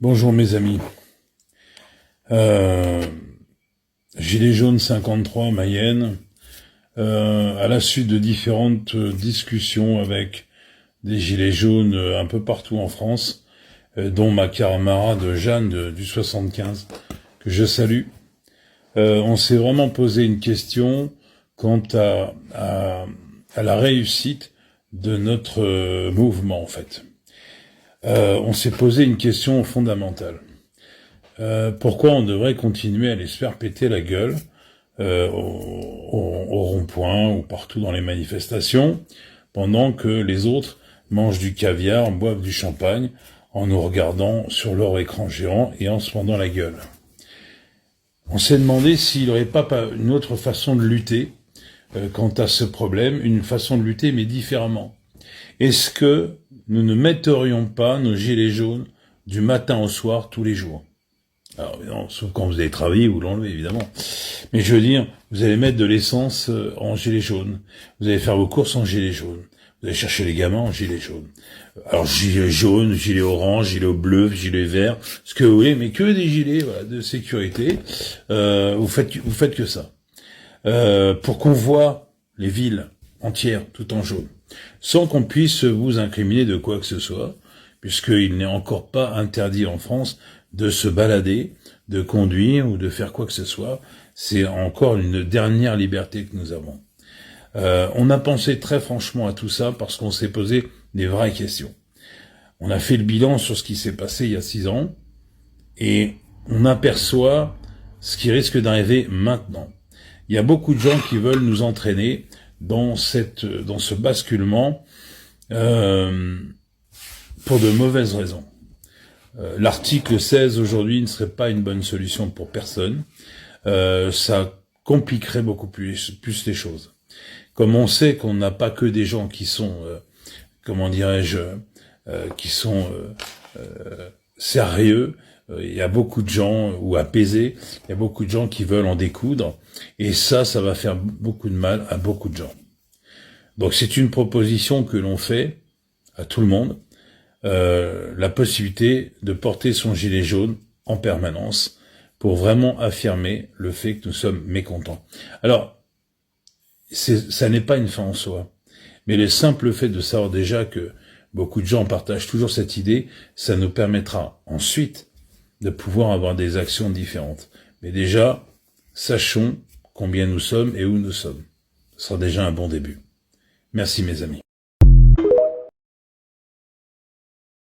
Bonjour mes amis. Gilets jaunes 53 Mayenne, à la suite de différentes discussions avec des gilets jaunes un peu partout en France, dont ma camarade Jeanne du 75, que je salue, on s'est vraiment posé une question quant à la réussite de notre mouvement en fait. On s'est posé une question fondamentale. Pourquoi on devrait continuer à les se faire péter la gueule au rond-point ou partout dans les manifestations, pendant que les autres mangent du caviar, boivent du champagne, en nous regardant sur leur écran géant et en se pendant la gueule. On s'est demandé s'il n'y aurait pas une autre façon de lutter quant à ce problème, une façon de lutter mais différemment. Est-ce que nous ne metterions pas nos gilets jaunes du matin au soir tous les jours? Alors, non, sauf quand vous allez travailler, vous l'enlevez, évidemment. Mais je veux dire, vous allez mettre de l'essence en gilet jaune. Vous allez faire vos courses en gilet jaune. Vous allez chercher les gamins en gilet jaune. Alors, gilet jaune, gilet orange, gilet bleu, gilet vert, ce que vous voulez, mais que des gilets de sécurité. Vous faites que ça. Pour qu'on voit les villes entières tout en jaune, sans qu'on puisse vous incriminer de quoi que ce soit, puisqu'il n'est encore pas interdit en France de se balader, de conduire ou de faire quoi que ce soit. C'est encore une dernière liberté que nous avons. On a pensé très franchement à tout ça parce qu'on s'est posé des vraies questions. On a fait le bilan sur ce qui s'est passé il y a 6 ans et on aperçoit ce qui risque d'arriver maintenant. Il y a beaucoup de gens qui veulent nous entraîner dans ce basculement pour de mauvaises raisons. L'article 16 aujourd'hui ne serait pas une bonne solution pour personne. Ça compliquerait beaucoup plus les choses. Comme on sait qu'on n'a pas que des gens qui sont, sérieux, il y a beaucoup de gens, ou apaisés, il y a beaucoup de gens qui veulent en découdre, et ça va faire beaucoup de mal à beaucoup de gens. Donc c'est une proposition que l'on fait à tout le monde, la possibilité de porter son gilet jaune en permanence pour vraiment affirmer le fait que nous sommes mécontents. Alors, ça n'est pas une fin en soi, mais le simple fait de savoir déjà que beaucoup de gens partagent toujours cette idée, ça nous permettra ensuite de pouvoir avoir des actions différentes. Mais déjà, sachons combien nous sommes et où nous sommes. Ce sera déjà un bon début. Merci mes amis.